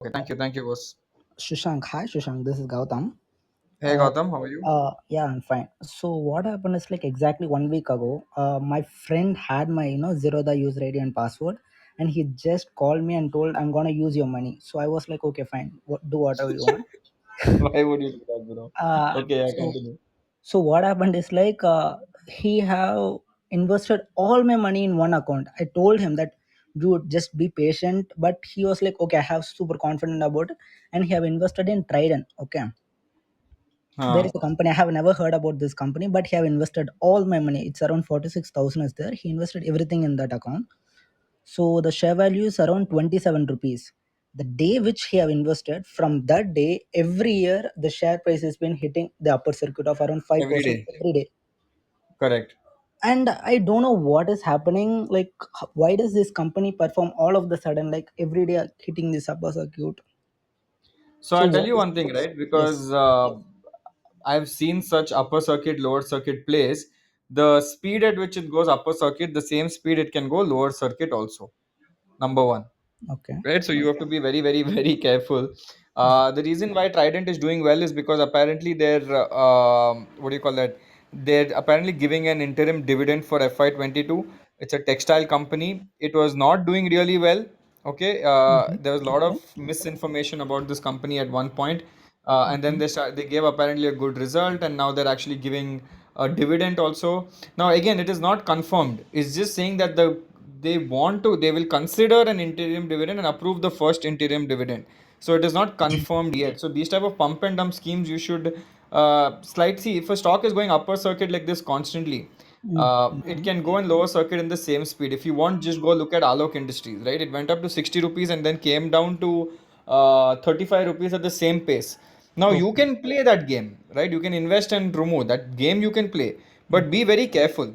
Okay, thank you, boss. Shushank, hi Shushank, this is Gautam. Hey Uh, Gautam, how are you? yeah, I'm fine. So what happened is like exactly 1 week ago, my friend had my Zerodha user ID and password, and he just called me and told I'm gonna use your money. So I was like, okay, fine, do whatever you want. Why would you do that, bro? Uh, Okay, I so continue. so what happened is like he have invested all my money in one account. I told him that dude just be patient, but he was like, okay, I have super confident about it, and he have invested in Trident. Okay, there Huh. is a company I have never heard about this company, but he have invested all my money. It's around 46,000 is there. He invested everything in that account. So the share value is around 27 rupees. The day which he have invested, from that day, every year the share price has been hitting the upper circuit of around Every 5% day. every day. Correct. And I don't know what is happening. Like, why does this company perform all of the sudden, like every day hitting this upper circuit? So So I'll tell what you is one thing, right? yes, Because I've seen such upper circuit, lower circuit plays. The speed at which it goes upper circuit, the same speed it can go lower circuit also. Number one. okay, Right, so you have to be very very careful. The reason why Trident is doing well is because apparently they're what do you call that, they're apparently giving an interim dividend for FY22. It's a textile company. It was not doing really well. Okay, mhm, there was a lot okay, of misinformation about this company at one point, and then okay, they gave apparently a good result, and now they're actually giving a dividend also. Now again, it is not confirmed. It's just saying that they will consider an interim dividend and approve the first interim dividend. So it is not confirmed yet. So these type of pump and dump schemes, you should see if a stock is going upper circuit like this constantly, it mhm, can go in lower circuit in the same speed. If you want, just go look at Alok Industries, right? It went up to 60 rupees and then came down to 35 rupees at the same pace. Now you okay, can play that game, right? You can invest and remove that game, you can play, but be okay, very careful,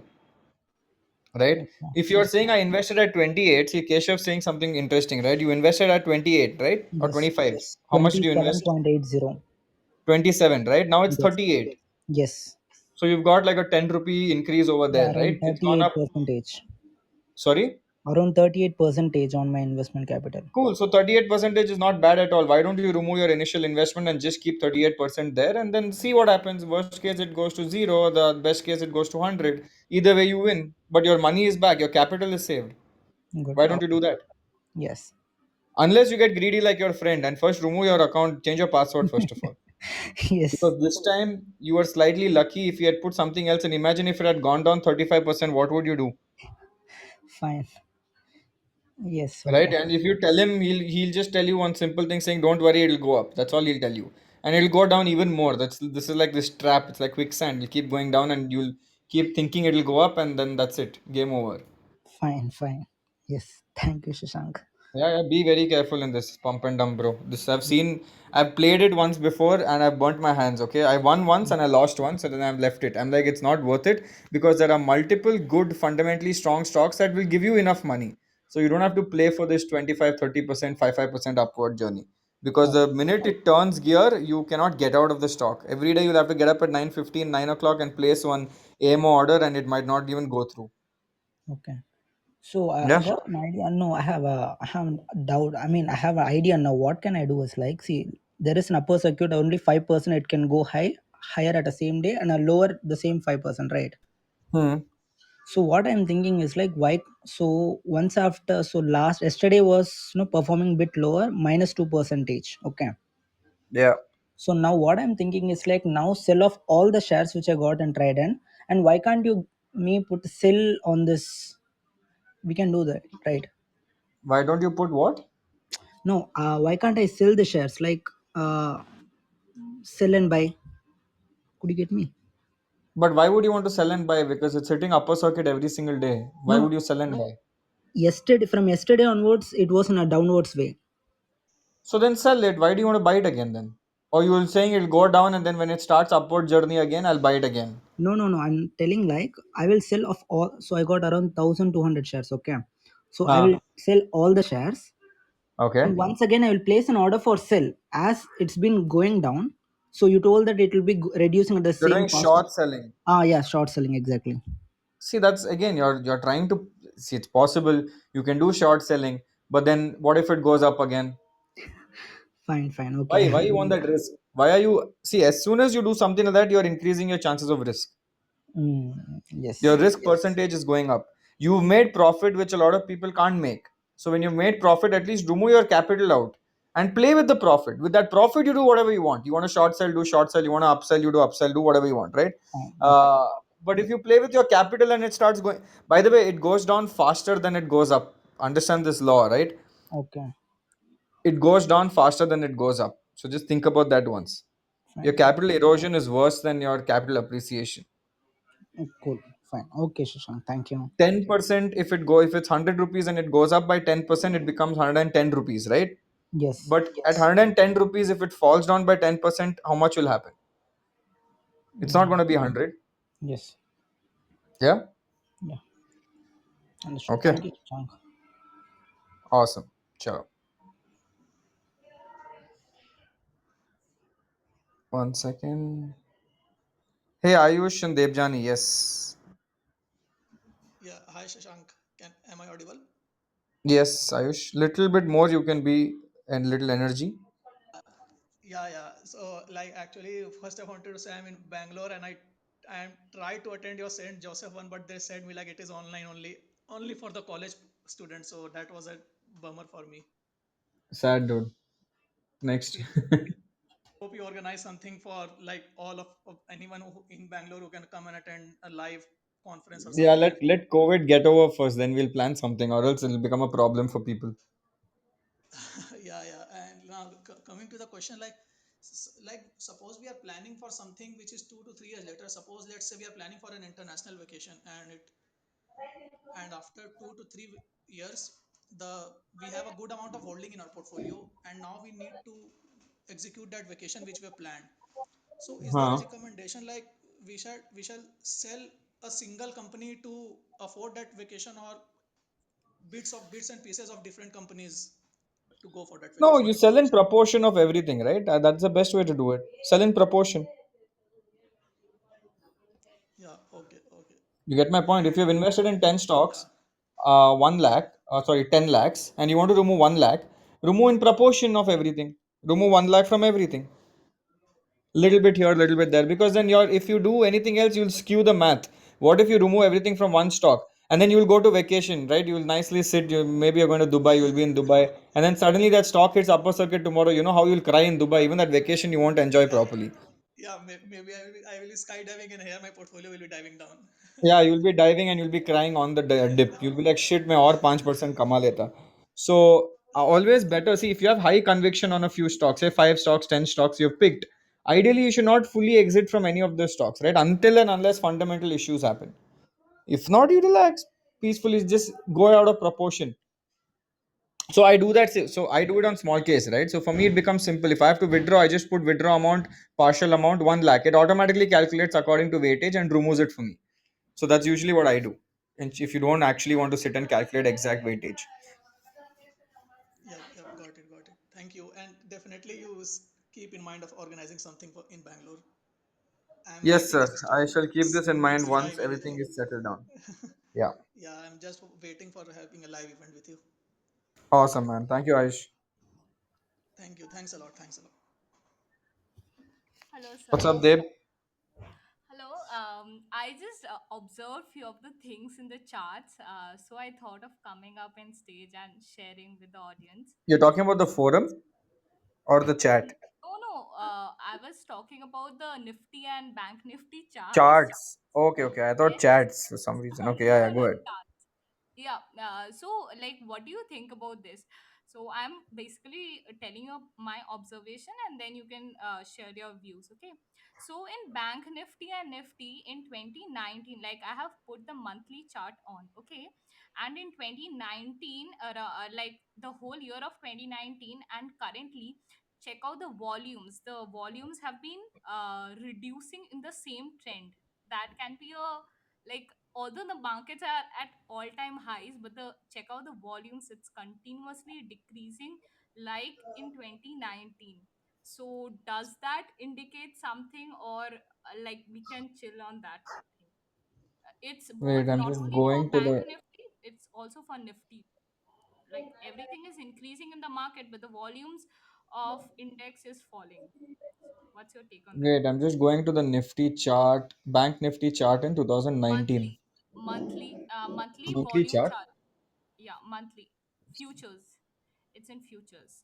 right? okay. If you're Yes, saying I invested at 28, see Keshav saying something interesting, right? You invested at 28, right? Or yes, 25. yes. How much did you invest? 27.80. 27, right? Now it's Yes, 38. yes. So you've got like a 10 rupee increase over Yeah, there, around right? It's gone 38 up. percentage. Sorry? Around 38 percentage on my investment capital. Cool. So 38 percentage is not bad at all. Why don't you remove your initial investment and just keep 38% there and then see what happens? Worst case it goes to zero, the best case it goes to 100. Either way you win, but your money is back, your capital is saved. Good. Why don't you do that? Yes. Unless you get greedy like your friend and first remove your account, change your password first of all. Yes. Because this time you were slightly lucky if you had put something else, and imagine if it had gone down 35%, what would you do? Fine. Yes. Right? Okay. And if you tell him, he'll just tell you one simple thing saying, don't worry, it'll go up. That's all he'll tell you. And it'll go down even more. This is like this trap, it's like quicksand. You'll keep going down and you'll keep thinking it'll go up, and then that's it. Game over. Fine. Fine. Yes. Thank you, Shashank. Yeah, yeah, be very careful in this pump and dump, bro. I've played it once before and I've burnt my hands. Okay, I won once and I lost once, and then I've left it. I'm like, it's not worth it because there are multiple good, fundamentally strong stocks that will give you enough money. So you don't have to play for this 25, 30%, 5% upward journey. Because the minute it turns gear, you cannot get out of the stock. Every day you'll have to get up at 9:15, 9 o'clock and place one AMO order, and it might not even go through. Okay. So I Yeah. got an idea. No, I have a doubt. I mean, I have an idea now. What can I do is like, see, there is an upper circuit only 5%. It can go higher at the same day, and a lower the same 5%, right? Hmm. So what I'm thinking is like, why? So once after, so last yesterday was performing bit lower, -2 percentage. Okay. Yeah. So now what I'm thinking is like, now sell off all the shares which I got and tried in, and why can't you me put sell on this? We can do that, right? Why don't you put what? No, why can't I sell the shares? Like, sell and buy. Could you get me? But why would you want to sell and buy? Because it's hitting upper circuit every single day. Why would No, you sell and buy? yesterday onwards, it was in a downwards way. So then sell it. Why do you want to buy it again then? Or you will saying it'll go down and then when it starts upward journey again, I'll buy it again. No, no, no. I'm telling like I will sell of all. So I got around 1,200 shares. Okay, so I will Ah, sell all the shares, okay. and once again I will place an order for sell as it's been going down. So you told that it will be reducing at the You're same doing cost. short selling. Ah, yeah, short selling exactly. See, that's again you're trying to see it's possible you can do short selling, but then what if it goes up again? Fine, fine. Why? Okay. Why you want that risk? Why are you see? As soon as you do something like that, you are increasing your chances of risk. Your Yes. risk percentage is going up. You've made profit, which a lot of people can't make. So when you've made profit, at least remove your capital out and play with the profit. With that profit, you do whatever you want. You want to short sell, do short sell. You want to upsell, you do upsell. Do whatever you want, right? Okay. Uh, but if you play with your capital and it starts going, by the way, it goes down faster than it goes up. Understand this law, right? Okay. It goes down faster than it goes up. So just think about that once. Your Fine, fine. capital erosion is worse than your capital appreciation. Cool. Fine. Okay, Shashank. Thank you. 10%, if it's 100 rupees and it goes up by 10%, it becomes 110 rupees, right? Yes. But at 110 rupees, if it falls down by 10%, how much will happen? It's not going to be 100. Yes. Yeah. Yeah. Understood. Okay. Thank you, Shashank. Awesome. Sure. One second. Hey, Ayush and Debjani. Yes. Yeah, hi Shashank. Am I audible? Yes, Ayush. Little bit more you can be and little energy. Yeah. So like actually first I wanted to say I'm in Bangalore and I tried to attend your St. Joseph one, but they said me like it is online only for the college students. So that was a bummer for me. Sad dude. Next. Yeah. Hope you organize something for like all of anyone who in Bangalore who can come and attend a live conference or Yeah, something. let COVID get over first, then we'll plan something, or else it'll become a problem for people. Yeah. And now coming to the question, like suppose we are planning for something which is 2 to 3 years later. Suppose let's say we are planning for an international vacation, and after 2 to 3 years, the we have a good amount of holding in our portfolio, and now we need to execute that vacation which we have planned. So is there a Huh. recommendation like we shall sell a single company to afford that vacation, or bits and pieces of different companies to go for that No, vacation? you sell in proportion of everything, right? That's the best way to do it. Sell in proportion. Yeah, okay. You get my point. If you've And invested in 10 yeah, stocks, 1 lakh, sorry, 10 lakhs, and you want to remove 1 lakh, remove in proportion of everything. Remove 1 lakh from everything. Little bit here, little bit there. Because then if you do anything else, you'll skew the math. What if you remove everything from one stock? And then you'll go to vacation, right? You'll nicely sit. Maybe you're going to Dubai, you'll be in Dubai. And then suddenly that stock hits upper circuit tomorrow. You know how you'll cry in Dubai. Even that vacation you won't enjoy yeah, properly. yeah. Maybe I will be skydiving, and here my portfolio will be diving down. Yeah, you'll be diving and you'll be crying on the dip. You'll be like, shit, मैं और 5% कमा लेता. So always better. See, if you have high conviction on a few stocks, say 5 stocks, 10 stocks you've picked, ideally you should not fully exit from any of those stocks, right? Until and unless fundamental issues happen. If not, you relax peacefully. Just go out of proportion. So I do that. So I do it on small case, right? So for me, it becomes simple. If I have to withdraw, I just put withdraw amount, partial amount, 1 lakh. It automatically calculates according to weightage and removes it for me. So that's usually what I do. And if you don't actually want to sit and calculate exact weightage. Yep. Got it. Thank you. And definitely keep in mind of organizing something for in Bangalore. I'm Yes, waiting sir. as a I student. shall keep this in It's mind a once live everything anything. is settled down. Yeah. Yeah, I'm just waiting for having a live event with you. Awesome, man. Thank you, Aish. Thank you. Thanks a lot. Thanks a lot. Hello, What's sir. up, Deb? Hello. I just observed few of the things in the charts, so I thought of coming up in stage and sharing with the audience. You're talking about the forum or the chat? No, no. I was talking about the Nifty and Bank Nifty charts. Charts. Okay, okay. I thought Yes. chats for some reason. Okay, No, yeah, yeah. no, Go ahead. charts. Yeah. So, like, what do you think about this? So, I'm basically telling you my observation, and then you can share your views. Okay. So, in Bank Nifty and Nifty in 2019, like, I have put the monthly chart on. Okay. And in 2019, like the whole year of 2019, and currently, check out the volumes. The volumes have been reducing in the same trend. That can be a like although the markets are at all time highs, but the check out the volumes, it's continuously decreasing like in 2019. So does that indicate something, or like we can chill on that thing? It's both Wait, I'm not just only for going to bank the. nifty, it's also for nifty. Like everything is increasing in the market, but the volumes of index is falling. What's your take on that? Wait, I'm just going to the Nifty chart, Bank Nifty chart in 2019. Monthly Monthly volume chart. chart. Yeah, monthly futures. It's in futures.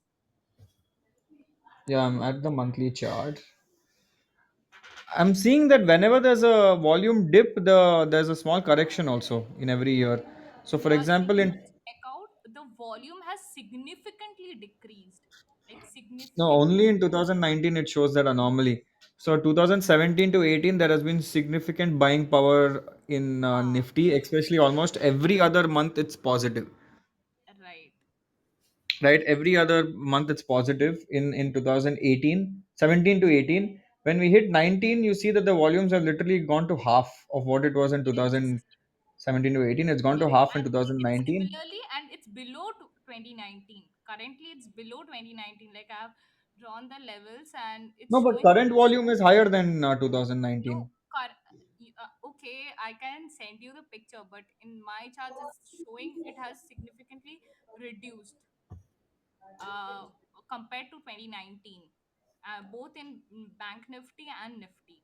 Yeah, I'm at the monthly chart. I'm seeing that whenever there's a volume dip, there's a small correction also in every year. So, for Yeah, if example, you in check out, the volume has significantly decreased, like no, only in significantly. 2019 it shows that anomaly. So 2017 to 18, there has been significant buying power in Ah, Nifty, especially almost every other month it's positive. right. Right, every other month it's positive in 2018, 17 to 18. When we hit 19, you see that the volumes have literally gone to half of what it was in Yes. 2017 to 18. It's gone to Yes, half in and it's 2019. similarly, and it's below 2019. Currently, it's below 2019. Like I've drawn the levels, and it's No, but showing current volume is higher than no. 2019. Okay, I can send you the picture, but in my charts, it's showing it has significantly reduced uh, compared to 2019, both in Bank Nifty and Nifty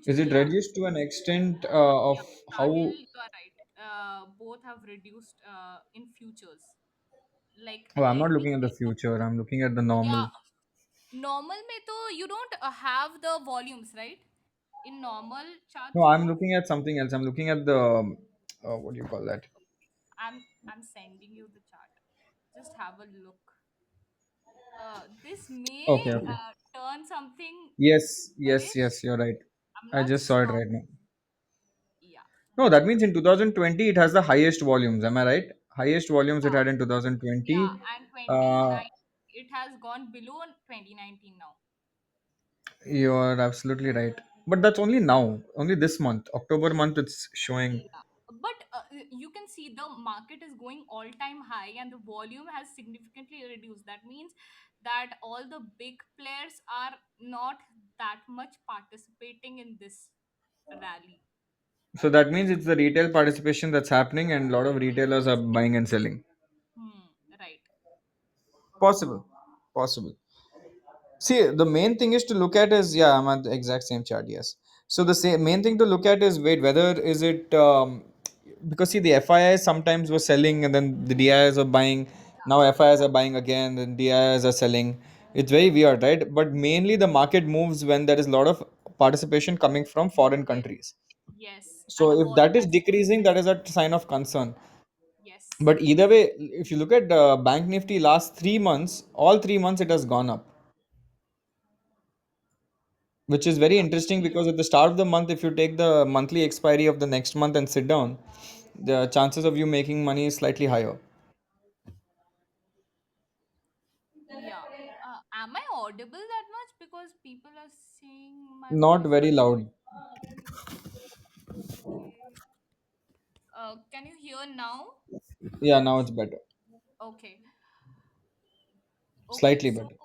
Is futures. it Yeah, reduced to an extent of yeah, Sahil, how? you are right. Both have reduced in futures. Like, Oh, I'm not let me looking at the check the future. I'm looking at the yeah. normal. Normal में तो you don't have the volumes, right? In normal No, charts, you I'm don't. looking at something else. I'm looking at the what do you call that? I'm sending you the chart. Just have a look. This may Okay, okay. turn something Yes, yes, bearish. yes. You're right. I'm I not just saw it sure. right now. Yeah. No, that means in 2020 it has the highest volumes. Am I right? Highest volumes it Yeah. had in Yeah. 2020. And Uh, 29, it has gone below 2019 now. you're absolutely right. But that's only now, only this month, October month. It's showing. Yeah. But you can see the market is going all time high and the volume has significantly reduced. That means that all the big players are not that much participating in this rally. So that means it's the retail participation that's happening, and a lot of retailers are buying and selling. Right. Possible, possible. See, the main thing is to look at is yeah, I'm at the exact same chart. Yes. So the same main thing to look at is wait whether is it because see the FIIs sometimes were selling and then the DIs are buying. Now FIIs are buying again, then DIs are selling. It's very weird, right? But mainly the market moves when there is a lot of participation coming from foreign Yes. countries. Yes. And the So if volume that is has decreasing, that decreased. is a sign of concern. Yes. But either way, if you look at Bank Nifty last 3 months, all 3 months it has gone up, which is very Yeah. interesting because at the start of the month, if you take the monthly expiry of the next month and sit down, the chances of you making money is slightly higher. Yeah. Am I audible that much? Because people are saying my Not voice is very loud. okay. Can you hear now? Yeah, now it's better. Okay. Okay, Slightly so better.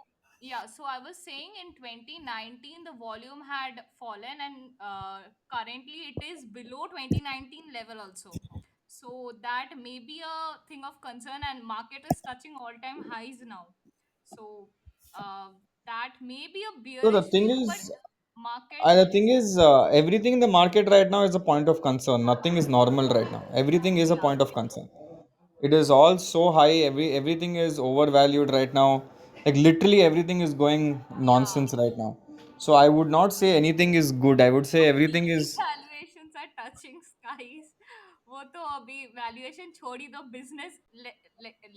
yeah, so I was saying in 2019 the volume had fallen and currently it is below 2019 level also. So that may be a thing of concern and market is touching all-time highs now. So uh, that may be a So the bearish thing view, but is, market thing is is, everything in the market right now is a point of concern. Nothing is normal right now. Everything is a yeah, point of concern. It is all so high. Everything is overvalued right now. Like literally everything is going yeah. nonsense right now. So I would not say anything is good. I would तो say everything PE is valuations are touching skies. वो तो अभी valuation छोड़ ही दो business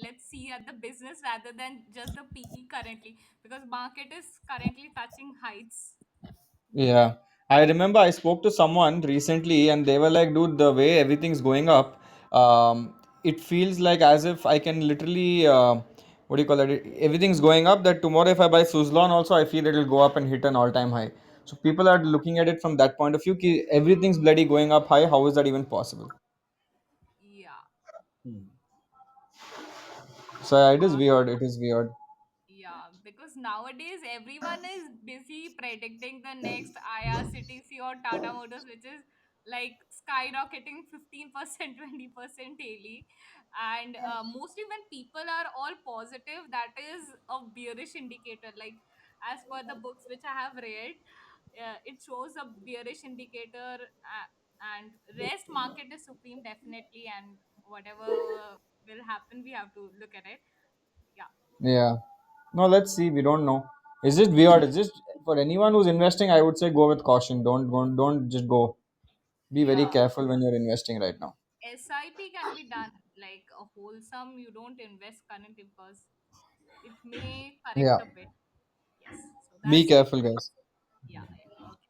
let's see at the business rather than just the PE currently because market is currently touching heights. yeah. I remember I spoke to someone recently and they were like, dude, the way everything's going up, it feels like as if I can literally, what do you call it? Everything's going up that tomorrow if I buy Suzlon also, I feel it'll go up and hit an all-time high. So people are looking at it from that point of view. Ki everything's bloody going up high. How is that even possible? Yeah. So yeah, it is Uh, weird. It is weird. Yeah, because nowadays everyone is busy predicting the next IRCTC or Tata Motors, which is like skyrocketing 15%, 20% daily. And mostly when people are all positive, that is a bearish indicator. Like as per the books which I have read, it shows a bearish indicator. And rest market is supreme definitely, and whatever will happen, we have to look at it. Yeah. Yeah. No, let's see. We don't know. It's just weird. It's just for anyone who's investing, I would say go with caution. Don't just go. Be very Yeah. careful when you're investing right now. SIP can be done like a wholesome. You don't invest currently because it may correct Yeah. a bit. Yes. So Be that's it. careful, guys. Yeah. Yeah. Okay.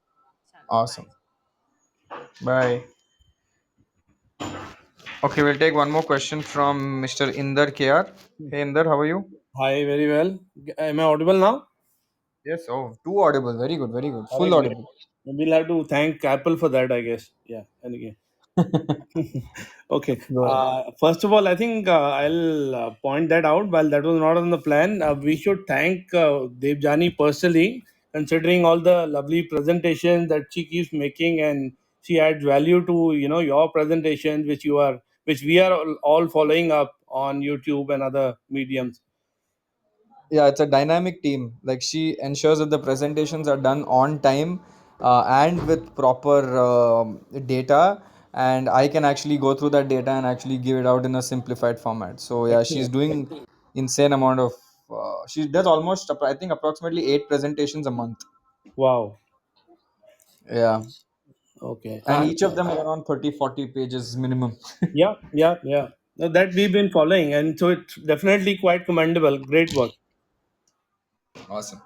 Chalo. Awesome. Bye. Bye. Okay, we'll take one more question from Mr. Inder KR. Hey Inder, how are you? Hi, very well. Am I audible now? Yes. Oh, too audible. Very good. Very good. All right, Full great. audible. We'll have to thank Apple for that, I guess. Yeah, and again. Okay. Go ahead. First of all, I think I'll point that out. While that was not on the plan, we should thank Devjani personally, considering all the lovely presentations that she keeps making, and she adds value to your presentations, which we are all following up on YouTube and other mediums. Yeah, it's a dynamic team. Like she ensures that the presentations are done on time and with proper data, and I can actually go through that data and actually give it out in a simplified format. So yeah, she's Excellent. doing insane amount of. She does almost, I think, approximately 8 presentations a month. Wow. Yeah, Okay. and each of them are around 30-40 pages minimum. Yeah, yeah, yeah. No, that we've been following, and so it's definitely quite commendable. Great work. Awesome.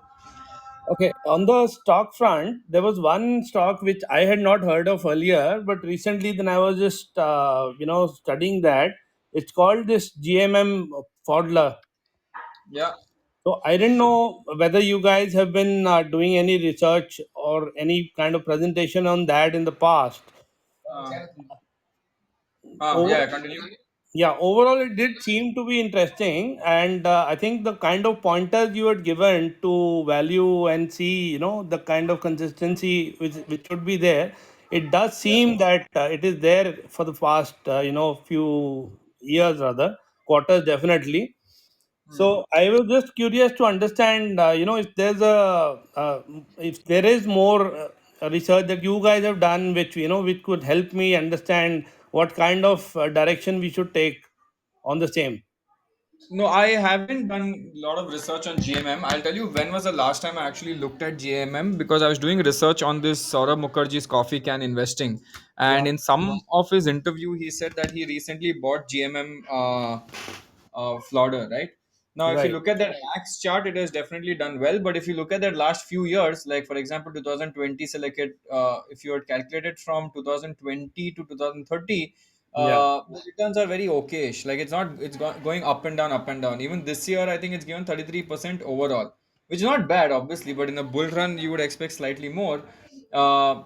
Okay, on the stock front, there was one stock which I had not heard of earlier, but recently then I was just studying that. It's called this GMM Fodler. Yeah. So I didn't know whether you guys have been doing any research or any kind of presentation on that in the past. Uh, Over, yeah. Continue. yeah, overall it did seem to be interesting, and I think the kind of pointers you had given to value and see, the kind of consistency which should be there, it does seem that it is there for the past few years, rather quarters, definitely. So I was just curious to understand, if there is more research that you guys have done, which could help me understand what kind of direction we should take on the same. No, I haven't done a lot of research on GMM. I'll tell you when was the last time I actually looked at GMM, because I was doing research on this Saurabh Mukherjee's coffee can investing. Yeah, And in some of his interview, he said that he recently bought GMM Florida, right? Now, if you right. look at that max chart, it has definitely done well. But if you look at that last few years, like for example, 2020 selected, if you had calculated from 2020 to 2030, Yeah, the returns are very okayish. Like it's not, going up and down, up and down. Even this year, I think it's given 33% overall, which is not bad, obviously. But in a bull run, you would expect slightly more. Uh,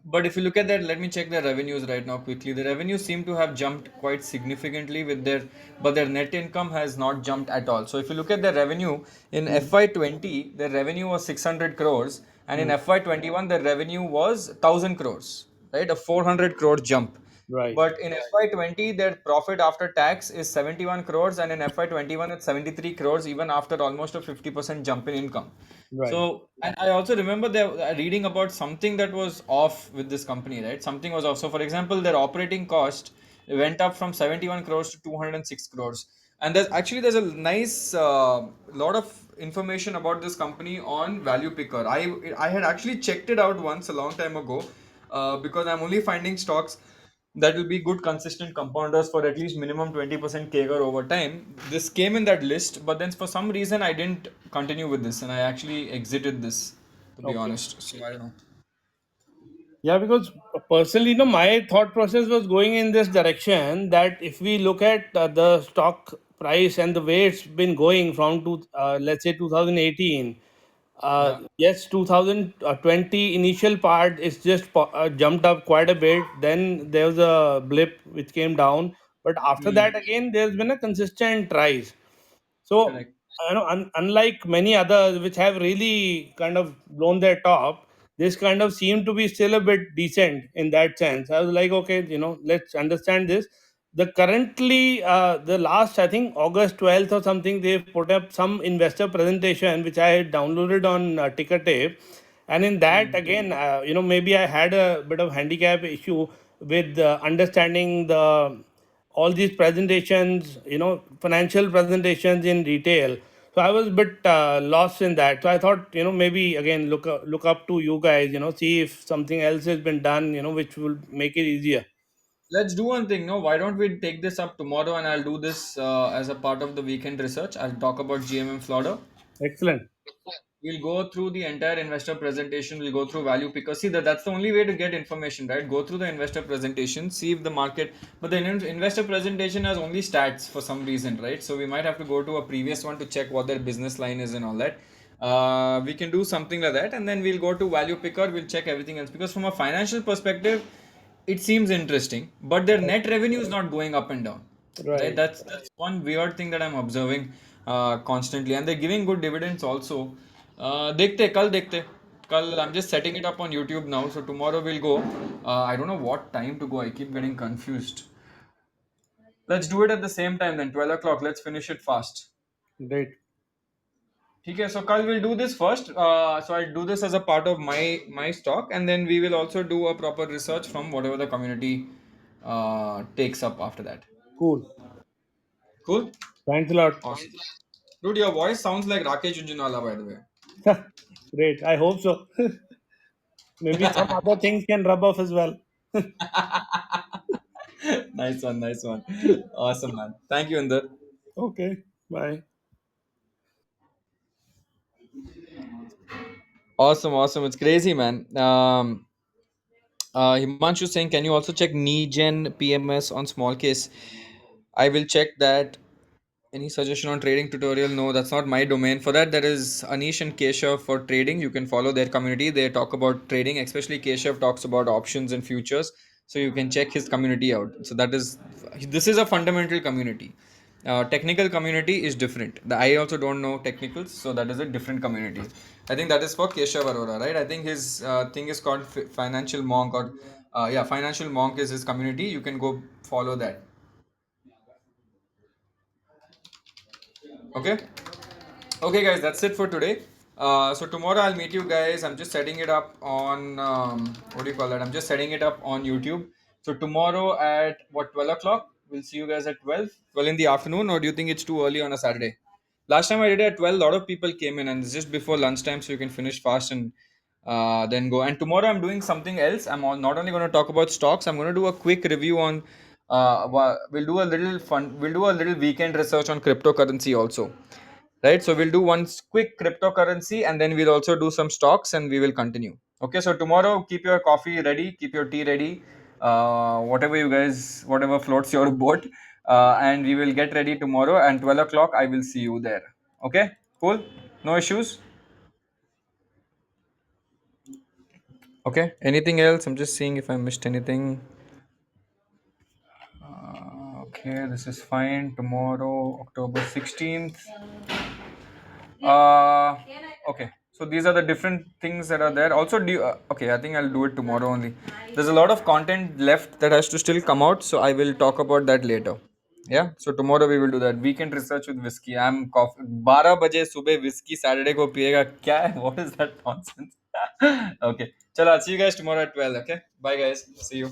but if you look at that, let me check their revenues right now quickly. The revenues seem to have jumped quite significantly with their, but their net income has not jumped at all. So if you look at their revenue in mm, FY20, their revenue was 600 crores, and in mm, FY21, their revenue was 1000 crores, right? A 400 crore jump. right, But in FY20, their profit after tax is 71 crores, and in FY21, it's 73 crores, even after almost a 50% jump in income. right. So, and I also remember reading about something that was off with this company, right? Something was off. So, for example, their operating cost went up from 71 crores to 206 crores. And there's a nice lot of information about this company on Value Picker. I had actually checked it out once a long time ago, because I'm only finding stocks that will be good consistent compounders for at least minimum 20% CAGR over time. This came in that list, but then for some reason I didn't continue with this and I actually exited this, to be Okay. honest. So I don't know. Yeah, because personally, my thought process was going in this direction that if we look at the stock price and the way it's been going from let's say 2018, Yeah. yes, 2020 initial part is just jumped up quite a bit. Then there was a blip which came down, but after Hmm. that again, there's been a consistent rise. So, Correct. unlike many others which have really kind of blown their top, this kind of seemed to be still a bit decent in that sense. I was like, okay, let's understand this. the currently the last, I think August 12th or something, they've put up some investor presentation which I had downloaded on Ticker and in that again, maybe I had a bit of handicap issue with understanding the all these presentations, financial presentations in detail. So I was a bit lost in that. So I thought, maybe again look up to you guys, see if something else has been done, which will make it easier. Let's do one thing. No, why don't we take this up tomorrow, and I'll do this as a part of the weekend research. I'll talk about GMM Florida. Excellent. We'll go through the entire investor presentation. We'll go through value pickers. See that's the only way to get information, right? Go through the investor presentation, see if the market. But the investor presentation has only stats for some reason, right? So we might have to go to a previous one to check what their business line is and all that. We can do something like that, and then we'll go to value picker. We'll check everything else because from a financial perspective, it seems interesting, but their net revenue is not going up and down. Right, Right. that's one weird thing that I'm observing constantly, and they're giving good dividends also. देखते कल देखते कल I'm just setting it up on YouTube now, so tomorrow we'll go. I don't know what time to go. I keep getting confused. Let's do it at the same time then. 12 o'clock. Let's finish it fast. Great. Okay, so Kal will do this first. So I'll do this as a part of my stock, and then we will also do a proper research from whatever the community takes up after that. Cool. Cool. Thanks a lot. Awesome. Dude, your voice sounds like Rakesh Junjunwala, by the way. Great. I hope so. Maybe some other things can rub off as well. Nice one, nice one. Awesome, man. Thank you, Inder. Okay. Bye. Awesome, awesome. It's crazy, man. Himanshu saying, can you also check NeGen PMS on small case? I will check that. Any suggestion on trading tutorial? No, that's not my domain. For that, there is Anish and Keshav for trading. You can follow their community. They talk about trading, especially Keshav talks about options and futures. So you can check his community out. So this is a fundamental community. Technical community is different. I also don't know technicals, so that is a different community. I think that is for Keshav Arora, right? I think his thing is called Financial Monk, or yeah, Financial Monk is his community. You can go follow that. Okay. Okay, guys, that's it for today. So tomorrow I'll meet you guys. I'm just setting it up on what do you call that? I'm just setting it up on YouTube. So tomorrow at what 12 o'clock? We'll see you guys at 12 in the afternoon, or do you think it's too early on a Saturday? Last time I did it at 12, a lot of people came in, and it's just before lunchtime, so you can finish fast and then go. And tomorrow I'm doing something else. Not only going to talk about stocks, I'm going to do a quick review on. We'll do a little fun. We'll do a little weekend research on cryptocurrency also, right? So we'll do one quick cryptocurrency, and then we'll also do some stocks, and we will continue. Okay, so tomorrow keep your coffee ready, keep your tea ready, whatever floats your boat, and we will get ready tomorrow, and 12 o'clock I will see you there. Okay, cool, no issues. Okay, anything else? I'm just seeing if I missed anything. Okay, this is fine. Tomorrow, October 16th. Uh, okay. So these are the different things that are there. Also, okay, I think I'll do it tomorrow only. There's a lot of content left that has to still come out, so I will talk about that later. Yeah. So tomorrow we will do that. Weekend research with whiskey. I'm coffee. 12 बजे सुबह whiskey Saturday को पिएगा क्या है? What is that nonsense? Okay. चलो, I'll see you guys tomorrow at 12. Okay. Bye guys. See you.